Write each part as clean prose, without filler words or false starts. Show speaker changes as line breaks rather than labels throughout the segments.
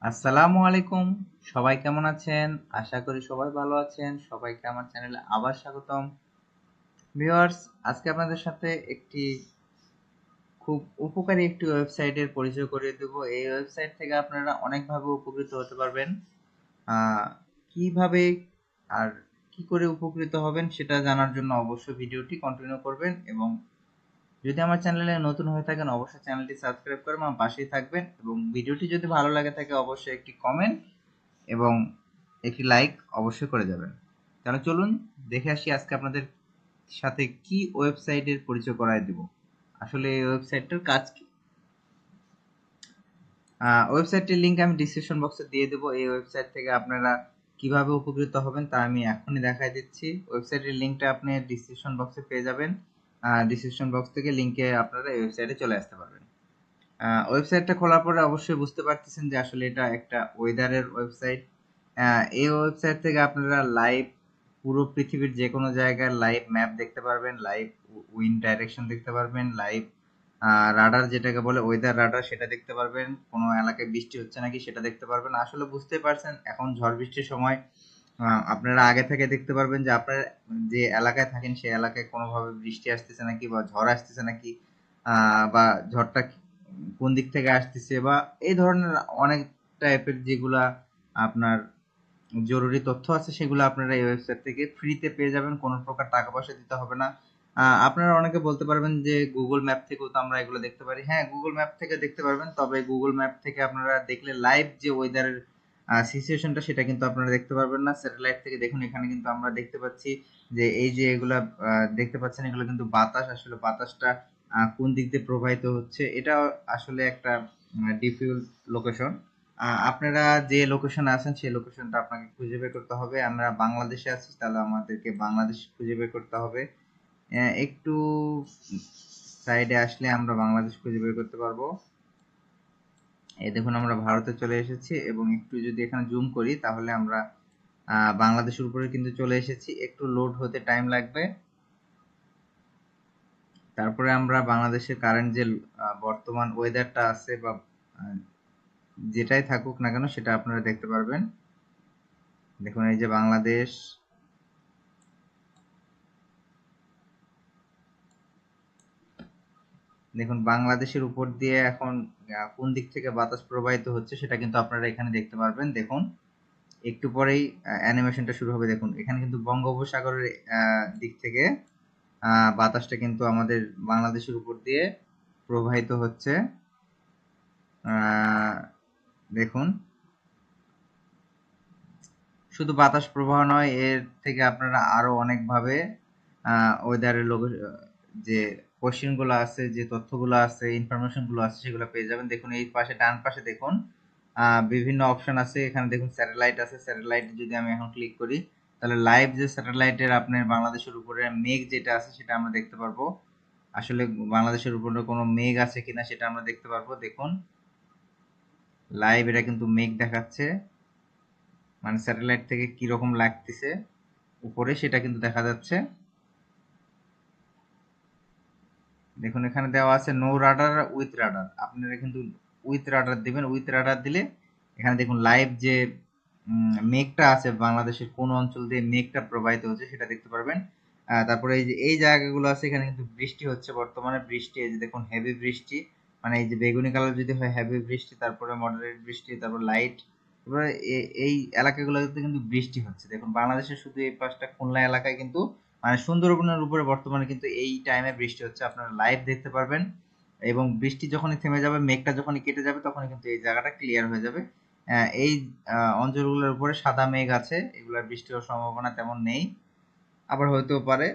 আসসালামু আলাইকুম। সবাই কেমন আছেন? আশা করি সবাই ভালো আছেন। সবাইকে আমার চ্যানেলে আবার স্বাগতম। ভিউয়ার্স, আজকে আপনাদের সাথে খুব উপকারী একটি ওয়েবসাইটের পরিচয় করিয়ে দেব। এই ওয়েবসাইট থেকে আপনারা অনেকভাবে উপকৃত হতে পারবেন। কিভাবে আর কি করে উপকৃত হবেন সেটা জানার জন্য অবশ্যই ভিডিওটি কন্টিনিউ করবেন, এবং যদি আমার চ্যানেলে নতুন হয়ে থাকেন অবশ্যই চ্যানেলটি সাবস্ক্রাইব করে আমার পাশেই থাকবেন, এবং ভিডিওটি যদি ভালো লাগে থাকে অবশ্যই একটি কমেন্ট এবং একটি লাইক অবশ্যই করে যাবেন। তাহলে চলুন দেখে আসি আজকে আপনাদের সাথে কি ওয়েবসাইটের পরিচয় করায় দেব। আসলে এই ওয়েবসাইটটার কাজ কি? ওয়েবসাইটের লিংক আমি ডিসক্রিপশন বক্সে দিয়ে দেবো। এই ওয়েবসাইট থেকে আপনারা কিভাবে উপকৃত হবেন তা আমি এখনই দেখাই দিচ্ছি। ওয়েবসাইটের লিংকটা আপনি ডিসক্রিপশন বক্সে পেয়ে যাবেন। ডিসক্রিপশন বক্স থেকে লিংকে আপনারা এই ওয়েবসাইটে চলে আসতে পারবেন। ওয়েবসাইটটা খোলার পরে অবশ্যই বুঝতে পারতেছেন যে আসলে এটা একটা ওয়েদারের ওয়েবসাইট। এই ওয়েবসাইট থেকে আপনারা লাইভ পুরো পৃথিবীর যে কোনো জায়গার লাইভ ম্যাপ দেখতে পারবেন, লাইভ উইন্ড ডাইরেকশন দেখতে পারবেন, লাইভ রাডার যেটাকে বলে ওয়েদার রাডার সেটা দেখতে পারবেন, কোনো এলাকায় বৃষ্টি হচ্ছে নাকি সেটা দেখতে পারবেন। আসলে বুঝতে পারছেন এখন ঝড় বৃষ্টির সময় আপনারা আগে থেকে দেখতে পারবেন যে আপনার যে এলাকায় থাকেন সেই এলাকায় কোনোভাবে বৃষ্টি আসতেছে নাকি বা ঝড় আসতেছে নাকি, বা ঝড়টা কোন দিক থেকে আসতেছে, বা এই ধরনের অনেক টাইপের যেগুলা আপনার জরুরি তথ্য আছে সেগুলো আপনারা এই ওয়েবসাইট থেকে ফ্রিতে পেয়ে যাবেন, কোনো প্রকার টাকা পয়সা দিতে হবে না। আপনারা অনেকে বলতে পারবেন যে গুগল ম্যাপ থেকেও তো আমরা এগুলো দেখতে পারি। হ্যাঁ, গুগল ম্যাপ থেকে দেখতে পারবেন, তবে গুগল ম্যাপ থেকে আপনারা দেখলে লাইভ যে ওয়েদারের সিচুয়েশনটা সেটা কিন্তু আপনারা দেখতে পারবেন না। স্যাটেলাইট থেকে দেখুন, এখানে কিন্তু আমরা দেখতে পাচ্ছি যে এই যে এগুলা দেখতে পাচ্ছেন এগুলো কিন্তু বাতাস। আসলে বাতাসটা কোন দিক দিয়ে প্রবাহিত হচ্ছে এটা আসলে একটা ডিফিউল লোকেশন। আপনারা যে লোকেশনে আছেন সেই লোকেশনটা আপনাকে খুঁজে বের করতে হবে। আমরা বাংলাদেশে আছি, তাহলে আমাদেরকে বাংলাদেশ খুঁজে বের করতে হবে। একটু সাইডে আসলে আমরা বাংলাদেশ খুঁজে বের করতে পারবো। এই দেখুন আমরা ভারতে চলে এসেছি, এবং একটু যদি এখানে জুম করি তাহলে আমরা বাংলাদেশের উপরে কিন্তু চলে এসেছি। একটু লোড হতে টাইম লাগবে। তারপরে আমরা বাংলাদেশের কারেন্ট যে বর্তমান ওয়েদারটা আছে বা আহ, যেটাই থাকুক না কেন সেটা আপনারা দেখতে পারবেন। দেখুন এই যে বাংলাদেশ, দেখুন বাংলাদেশের উপর দিয়ে এখন কোন দিক থেকে বাতাস প্রবাহিত হচ্ছে সেটা কিন্তু আপনারা এখানে দেখতে পারবেন। দেখুন একটু পরেই অ্যানিমেশনটা শুরু হবে। দেখুন এখানে কিন্তু বঙ্গোপসাগরের দিক থেকে বাতাসটা কিন্তু আমাদের বাংলাদেশের উপর দিয়ে প্রবাহিত হচ্ছে। দেখুন শুধু বাতাস প্রবাহ নয়, এর থেকে আপনারা আরো অনেকভাবে ওয়েদারের যে কোশ্চেন গুলো আছে, যে তথ্যগুলো আছে, ইনফরমেশন গুলো আছে সেগুলো পেয়ে যাবেন। দেখুন এই পাশে ডান পাশে দেখুন বিভিন্ন অপশন আছে। এখানে দেখুন স্যাটেলাইট আছে। স্যাটেলাইট যদি আমি এখন ক্লিক করি তাহলে লাইভ যে স্যাটেলাইটের আপনার বাংলাদেশের উপরে মেঘ যেটা আছে সেটা আমরা দেখতে পারবো। আসলে বাংলাদেশের উপরে কোনো মেঘ আছে কিনা সেটা আমরা দেখতে পারবো। দেখুন লাইভ এটা কিন্তু মেঘ দেখাচ্ছে, মানে স্যাটেলাইট থেকে কি রকম লাগতেছে উপরে সেটা কিন্তু দেখা যাচ্ছে। দেখুন এখানে দেওয়া আছে নো রাডার উইথ রাডার। আপনারা কিন্তু উইথ রাডার দিবেন। উইথ রাডার দিলে এখানে দেখুন লাইভ যে মেঘটা আছে বাংলাদেশের কোন অঞ্চল দিয়ে মেঘটা প্রবাহিত হচ্ছে সেটা দেখতে পারবেন। তারপরে এই যে এই জায়গাগুলো আছে এখানে কিন্তু বৃষ্টি হচ্ছে বর্তমানে। বৃষ্টি এই যে দেখুন হেভি বৃষ্টি, মানে এই যে বেগুনি কালার যদি হয় হেভি বৃষ্টি, তারপরে মডারেট বৃষ্টি, তারপর লাইট। তারপরে এই এলাকাগুলোতে কিন্তু বৃষ্টি হচ্ছে। দেখুন বাংলাদেশের শুধু এই পাঁচটা খুলনা এলাকায় কিন্তু, মানে সুন্দরবনের উপরে বর্তমানে কিন্তু এই টাইমে বৃষ্টি হচ্ছে। আপনারা লাইভ দেখতে পারবেন, এবং বৃষ্টি যখনই থেমে যাবে, মেঘটা যখনই কেটে যাবে, তখনই কিন্তু এই জায়গাটা ক্লিয়ার হয়ে যাবে। এই অঞ্চলগুলোর উপরে সাদা মেঘ আছে, এগুলোর বৃষ্টি হওয়ার সম্ভাবনা তেমন নেই, আবার হইতেও পারে।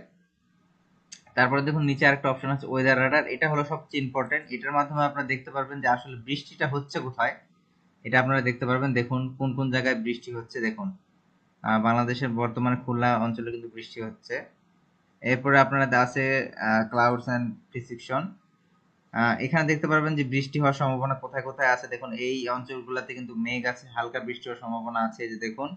তারপরে দেখুন নিচে আরেকটা অপশন আছে ওয়েদার রাডার। এটা হলো সবচেয়ে ইম্পর্টেন্ট। এটার মাধ্যমে আপনারা দেখতে পারবেন যে আসলে বৃষ্টিটা হচ্ছে কোথায়, এটা আপনারা দেখতে পারবেন। দেখুন কোন কোন জায়গায় বৃষ্টি হচ্ছে। দেখুন বাংলাদেশের বর্তমানে খুলনা অঞ্চলে কিন্তু বৃষ্টি হচ্ছে। এরপরে আপনারা আছে ক্লাউডস অ্যান্ড প্রিসিপশন। এখানে দেখতে পারবেন যে বৃষ্টি হওয়ার সম্ভাবনা কোথায় কোথায় আছে। দেখুন এই অঞ্চলগুলোতে কিন্তু মেঘ আছে, হালকা বৃষ্টি হওয়ার সম্ভাবনা আছে। এই যে দেখুন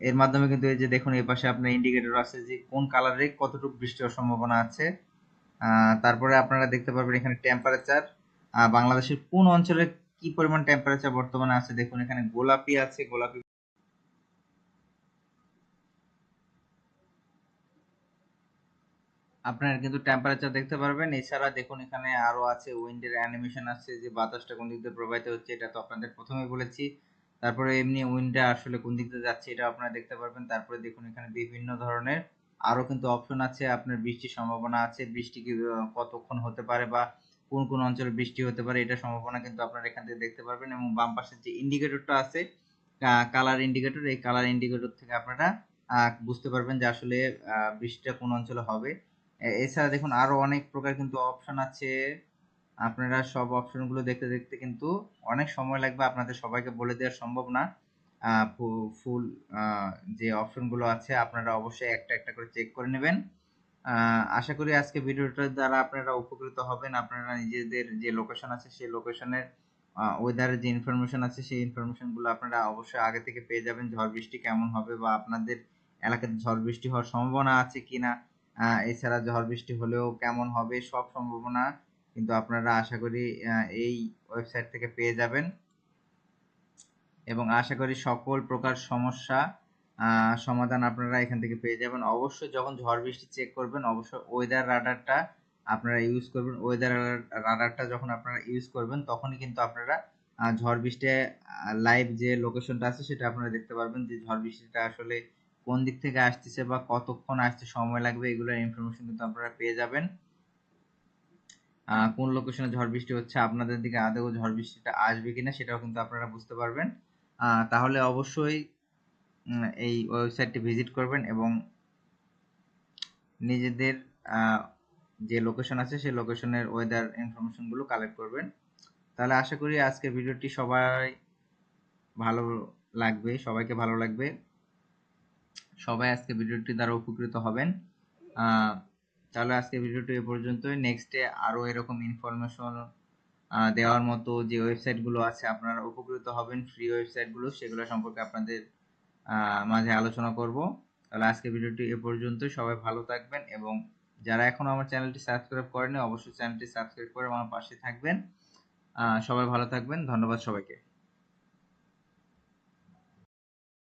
এর মাধ্যমে কিন্তু এই যে দেখুন এই পাশে আপনার ইন্ডিকেটর আছে যে কোন কালারে কতটুকু বৃষ্টি হওয়ার সম্ভাবনা আছে। তারপরে আপনারা দেখতে পারবেন এখানে টেম্পারেচার, বাংলাদেশের কোন অঞ্চলে কি পরিমাণ টেম্পারেচার বর্তমানে আছে দেখুন, এখানে গোলাপি আছে, গোলাপি আপনারা কিন্তু টেম্পারেচার দেখতে পারবেন। এছাড়া দেখুন এখানে আরো আছে উইন্ডের অ্যানিমেশন আছে, যে বাতাসটা কোন দিক দিয়ে প্রবাহিত হচ্ছে এটা তো আপনাদের প্রথমেই বলেছি। তারপরে এমনি উইন্ডটা আসলে কোন দিক দিয়ে যাচ্ছে এটা আপনারা দেখতে পারবেন। তারপরে দেখুন এখানে বিভিন্ন ধরনের আরো কিন্তু অপশন আছে, আপনার বৃষ্টির সম্ভাবনা আছে, বৃষ্টি কি কতক্ষণ হতে পারে বা কোন কোন অঞ্চলে বৃষ্টি হতে পারে এটা সম্ভাবনা কিন্তু আপনারা এখান থেকে দেখতে পারবেন। এবং বাম পাশের যে ইন্ডিকেটরটা আছে কালার ইন্ডিকেটর, এই কালার ইন্ডিকেটর থেকে আপনারা বুঝতে পারবেন যে আসলে বৃষ্টিটা কোন অঞ্চলে হবে। এছাড়া দেখুন আরো অনেক প্রকার কিন্তু অপশন আছে, আপনারা সব অপশনগুলো দেখতে দেখতে কিন্তু অনেক সময় লাগবে, আপনাদের সবাইকে বলে দেওয়া সম্ভব না। ফুল যে অপশনগুলো আছে আপনারা অবশ্যই একটা একটা করে চেক করে নেবেন। আশা করি আজকে ভিডিওটার দ্বারা আপনারা উপকৃত হবেন। আপনারা নিজেদের যে লোকেশন আছে সেই লোকেশনের ওয়েদারের যে ইনফরমেশন আছে সেই ইনফরমেশনগুলো আপনারা অবশ্যই আগে থেকে পেয়ে যাবেন, ঝড় বৃষ্টি কেমন হবে বা আপনাদের এলাকাতে ঝড় বৃষ্টি হওয়ার সম্ভাবনা আছে কিনা, এছাড়া ঝড় বৃষ্টি হলেও কেমন হবে, সব সম্ভাবনা কিন্তু আপনারা আশা করি এই ওয়েবসাইট থেকে পেয়ে যাবেন। এবং আশা করি সকল প্রকার সমস্যা সমাধান আপনারা এখান থেকে পেয়ে যাবেন। অবশ্যই যখন ঝড় বৃষ্টি চেক করবেন অবশ্যই ওয়েদার রাডারটা আপনারা ইউজ করবেন। ওয়েদার রাডারটা যখন আপনারা ইউজ করবেন তখনই কিন্তু আপনারা ঝড় বৃষ্টি লাইভ যে লোকেশনটা আছে সেটা আপনারা দেখতে পারবেন, যে ঝড় বৃষ্টিটা আসলে কোন দিক থেকে আসতেছে বা কতক্ষণ আসতে সময় লাগবে, এগুলোর ইনফরমেশন কিন্তু আপনারা পেয়ে যাবেন। কোন লোকেশনে ঝড় বৃষ্টি হচ্ছে, আপনাদের দিকে আদৌ ঝড় বৃষ্টিটা আসবে কিনা সেটাও কিন্তু আপনারা বুঝতে পারবেন। তাহলে অবশ্যই এই ওয়েবসাইটটি ভিজিট করবেন এবং নিজেদের যে লোকেশন আছে সেই লোকেশনের ওয়েদার ইনফরমেশনগুলো কালেক্ট করবেন। তাহলে আশা করি আজকের ভিডিওটি ভালো সবাইকে ভালো লাগবে, সবাই আজকে ভিডিওটি দ্বারা উপকৃত হবেন। তাহলে আজকে ভিডিওটি এ পর্যন্তই। নেক্সটে আরো এরকম ইনফরমেশন দেওয়ার মতো যে ওয়েবসাইটগুলো আছে আপনারা উপকৃত হবেন, ফ্রি ওয়েবসাইটগুলো, সেগুলো সম্পর্কে আপনাদের মাঝে আলোচনা করব। তাহলে আজকে ভিডিওটি এ পর্যন্তই, সবাই ভালো থাকবেন এবং যারা এখনো আমার চ্যানেলটি সাবস্ক্রাইব করেনি অবশ্যই চ্যানেলটি সাবস্ক্রাইব করে আমার পাশে থাকবেন। সবাই ভালো থাকবেন, ধন্যবাদ সবাইকে।